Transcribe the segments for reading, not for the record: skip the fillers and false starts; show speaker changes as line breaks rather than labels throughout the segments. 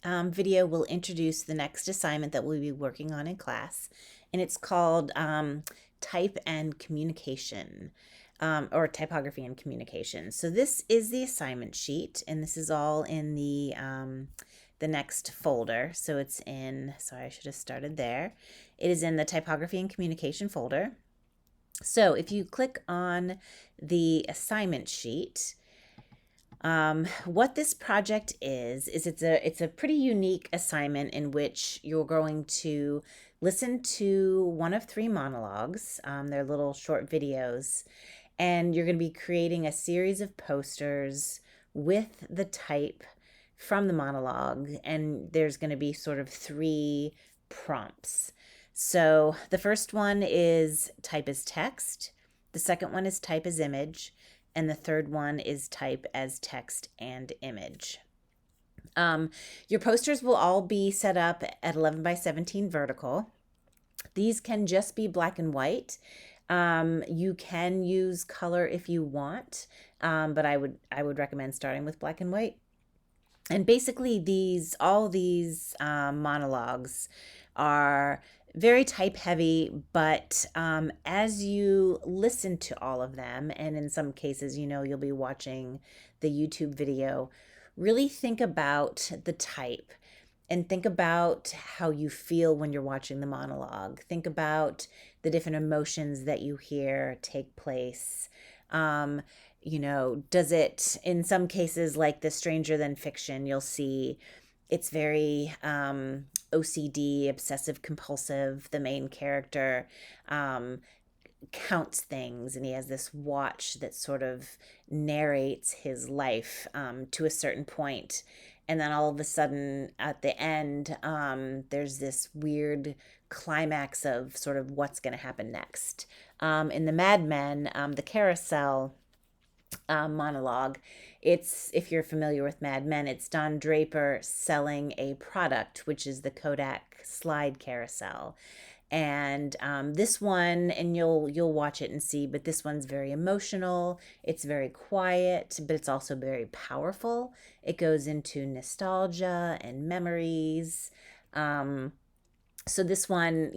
video will introduce the next assignment that we'll be working on in class, and it's called Type and Communication. Or typography and communication. So this is the assignment sheet, and this is all in the next folder. So it's in, sorry, I should have started there. It is in the typography and communication folder. So if you click on the assignment sheet, what this project is it's a pretty unique assignment in which you're going to listen to one of three monologues. They're little short videos, and you're going to be creating a series of posters with the type from the monologue, and there's going to be sort of three prompts. So the first one is type as text, the second one is type as image, and the third one is type as text and image. Your posters will all be set up at 11 by 17 vertical. These can just be black and white. You can use color if you want, but I would recommend starting with black and white. And basically, all these monologues are very type heavy, but as you listen to all of them, and in some cases, you'll be watching the YouTube video, really think about the type and think about how you feel when you're watching the monologue. Think about the different emotions that you hear take place. Um, does it, in some cases, like the Stranger Than Fiction, you'll see it's very OCD, obsessive compulsive. The main character um, counts things, and he has this watch that sort of narrates his life to a certain point. And then all of a sudden, at the end, there's this weird climax of sort of what's going to happen next. In the Mad Men, the carousel monologue. It's, if you're familiar with Mad Men, it's Don Draper selling a product, which is the Kodak slide carousel. And this one, and you'll watch it and see, but this one's very emotional. It's very quiet, but it's also very powerful. It goes into nostalgia and memories. Um, so this one,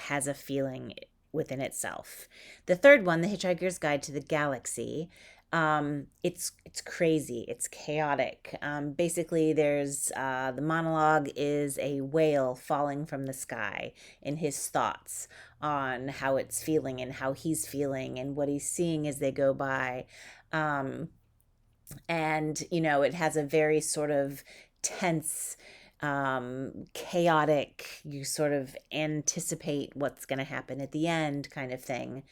has a feeling within itself. The third one, The Hitchhiker's Guide to the Galaxy, it's crazy, it's chaotic. Basically, there's the monologue is a whale falling from the sky in his thoughts on how it's feeling and how he's feeling and what he's seeing as they go by. Um, and it has a very sort of tense, chaotic, you sort of anticipate what's going to happen at the end kind of thing.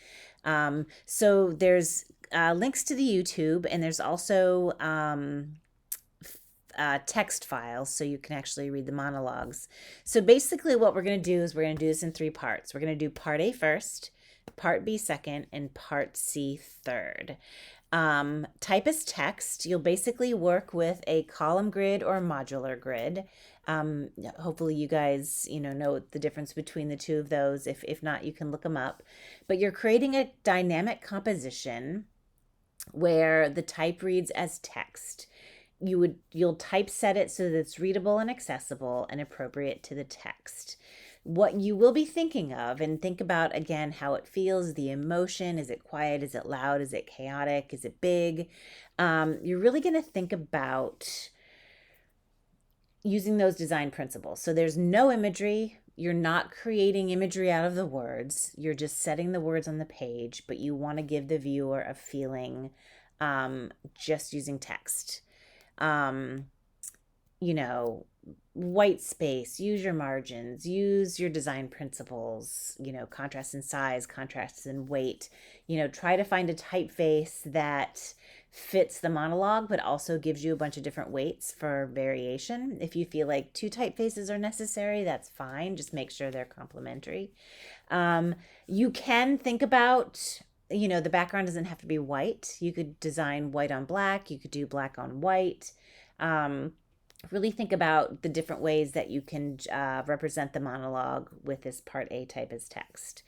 So there's links to the YouTube, and there's also text files so you can actually read the monologues. So basically, what we're going to do is we're going to do this in three parts. We're going to do part A first, part B second, and part C third. Type as text, you'll basically work with a column grid or modular grid. Hopefully you guys, know the difference between the two of those. If not, you can look them up. But you're creating a dynamic composition where the type reads as text. You'll typeset it so that it's readable and accessible and appropriate to the text. What you will be thinking of, and think about again how it feels, the emotion. Is it quiet? Is it loud? Is it chaotic? Is it big? You're really going to think about using those design principles. So there's no imagery. You're not creating imagery out of the words. You're just setting the words on the page, but you want to give the viewer a feeling just using text. Um, you know, White space, use your margins, use your design principles, contrast in size, contrast in weight. Try to find a typeface that fits the monologue, but also gives you a bunch of different weights for variation. If you feel like two typefaces are necessary, that's fine. Just make sure they're complementary. You can think about, the background doesn't have to be white. You could design white on black, you could do black on white. Really think about the different ways that you can represent the monologue with this part A type as text.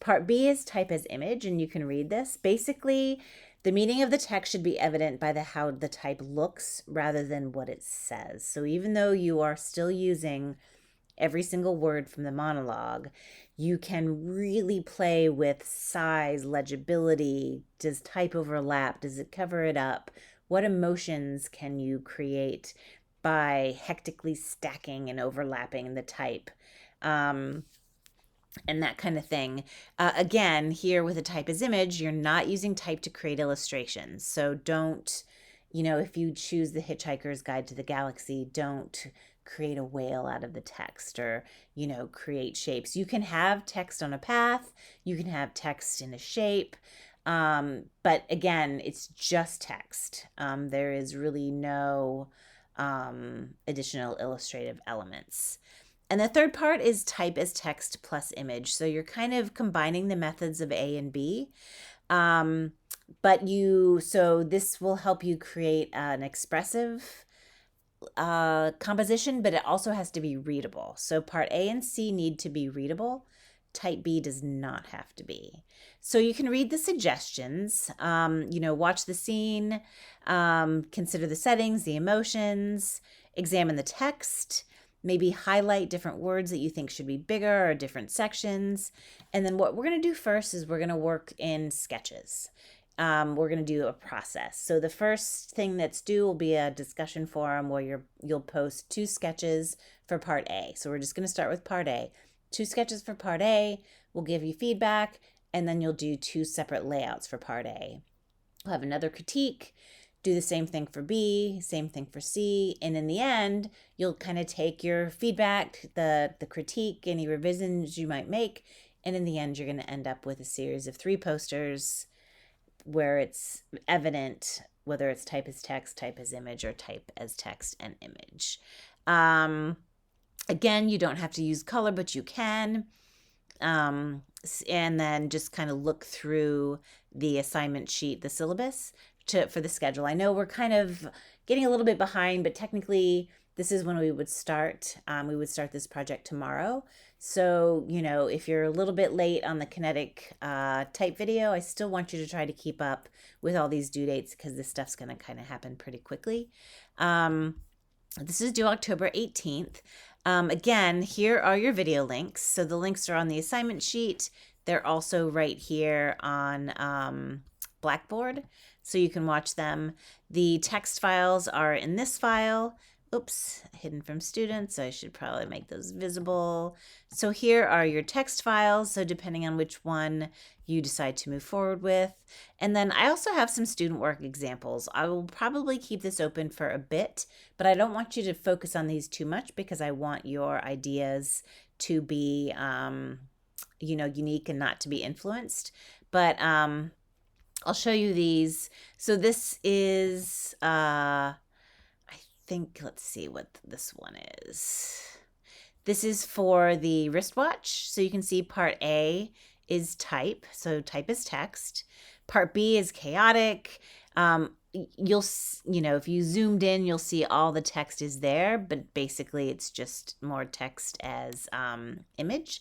Part B is type as image, and you can read this. Basically, The meaning of the text should be evident by how the type looks rather than what it says. So even though you are still using every single word from the monologue, you can really play with size, legibility. Does type overlap? Does it cover it up? What emotions can you create by hectically stacking and overlapping the type? And that kind of thing. Again, here with a type as image, you're not using type to create illustrations. So don't, if you choose the Hitchhiker's Guide to the Galaxy, don't create a whale out of the text or, create shapes. You can have text on a path, you can have text in a shape. But again, it's just text. There is really no additional illustrative elements. And the third part is type as text plus image. So you're kind of combining the methods of A and B. So this will help you create an expressive composition, but it also has to be readable. So part A and C need to be readable. Type B does not have to be. So you can read the suggestions, watch the scene, consider the settings, the emotions, examine the text, maybe highlight different words that you think should be bigger or different sections. And then what we're going to do first is we're going to work in sketches. We're going to do a process. So the first thing that's due will be a discussion forum where you'll post 2 sketches for part A. So we're just going to start with part A. 2 sketches for part A, we'll give you feedback, and then you'll do 2 separate layouts for part A. We'll have another critique, do the same thing for B, same thing for C, and in the end, you'll kind of take your feedback, the critique, any revisions you might make, and in the end, you're going to end up with a series of 3 posters where it's evident whether it's type as text, type as image, or type as text and image. Again, you don't have to use color, but you can. And then just kind of look through the assignment sheet, the syllabus for the schedule. I know we're kind of getting a little bit behind, but technically this is when we would start. We would start this project tomorrow. So, if you're a little bit late on the kinetic type video, I still want you to try to keep up with all these due dates because this stuff's going to kind of happen pretty quickly. This is due October 18th. Again, here are your video links. So the links are on the assignment sheet. They're also right here on Blackboard, so you can watch them. The text files are in this file. Oops, hidden from students, so I should probably make those visible. So here are your text files, so depending on which one you decide to move forward with. And then I also have some student work examples. I will probably keep this open for a bit, but I don't want you to focus on these too much because I want your ideas to be, unique and not to be influenced. But I'll show you these. So this is, let's see what this one is. This is for the wristwatch. So you can see part A is type. So type is text. Part B is chaotic. You'll, if you zoomed in, you'll see all the text is there, but basically it's just more text as image.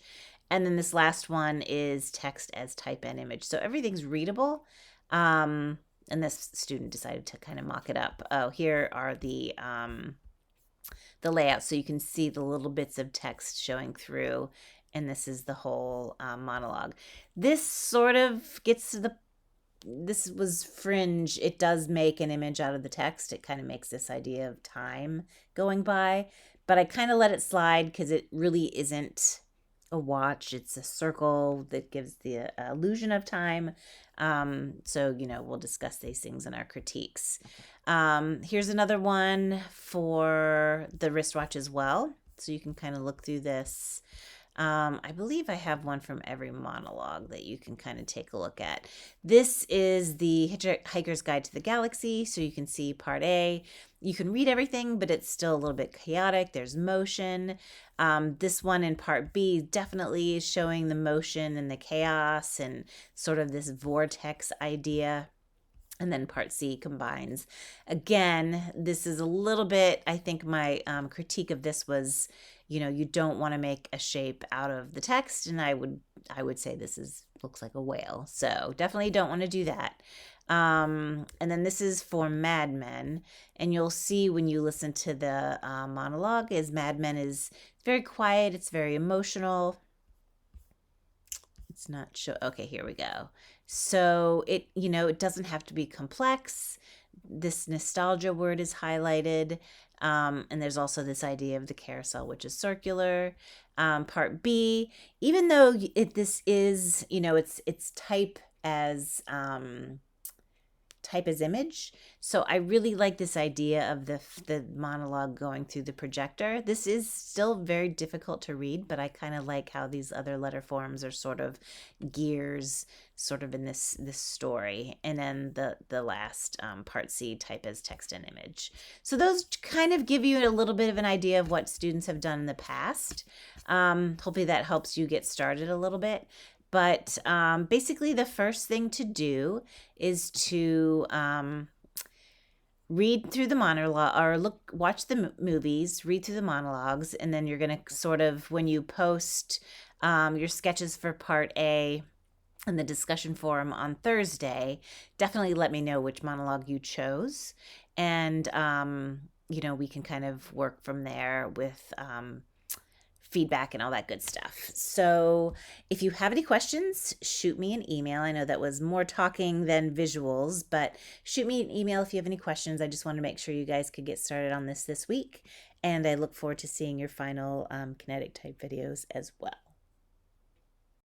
And then this last one is text as type and image. So everything's readable. And this student decided to kind of mock it up. Oh, here are the layout, so you can see the little bits of text showing through, and this is the whole monologue. This sort of gets to this was fringe. It does make an image out of the text. It kind of makes this idea of time going by, but I kind of let it slide because it really isn't a watch. It's a circle that gives the illusion of time. So, we'll discuss these things in our critiques. Here's another one for the wristwatch as well. So you can kind of look through this. I believe I have one from every monologue that you can kind of take a look at. This is the Hitchhiker's Guide to the Galaxy. So you can see part A. You can read everything, but it's still a little bit chaotic. There's motion. This one in part B definitely is showing the motion and the chaos and sort of this vortex idea. And then part C combines. Again, this is a little bit, I think my critique of this was, you don't want to make a shape out of the text. And I would say this looks like a whale. So definitely don't want to do that. And then this is for Mad Men. And you'll see when you listen to the monologue is Mad Men is very quiet. It's very emotional. It's not show. Okay, here we go. So it doesn't have to be complex. This nostalgia word is highlighted. And there's also this idea of the carousel, which is circular. Part B, even though this is, it's type as image. So I really like this idea of the monologue going through the projector. This is still very difficult to read, but I kind of like how these other letter forms are sort of gears sort of in this story. And then the last part C, type as text and image. So those kind of give you a little bit of an idea of what students have done in the past. Hopefully that helps you get started a little bit. But basically, the first thing to do is to read through the monologue or watch the movies, read through the monologues, and then you're going to sort of, when you post your sketches for part A in the discussion forum on Thursday, definitely let me know which monologue you chose. And, we can kind of work from there with feedback and all that good stuff. So if you have any questions, shoot me an email. I know that was more talking than visuals, but shoot me an email if you have any questions. I just want to make sure you guys could get started on this week. And I look forward to seeing your final kinetic type videos as well.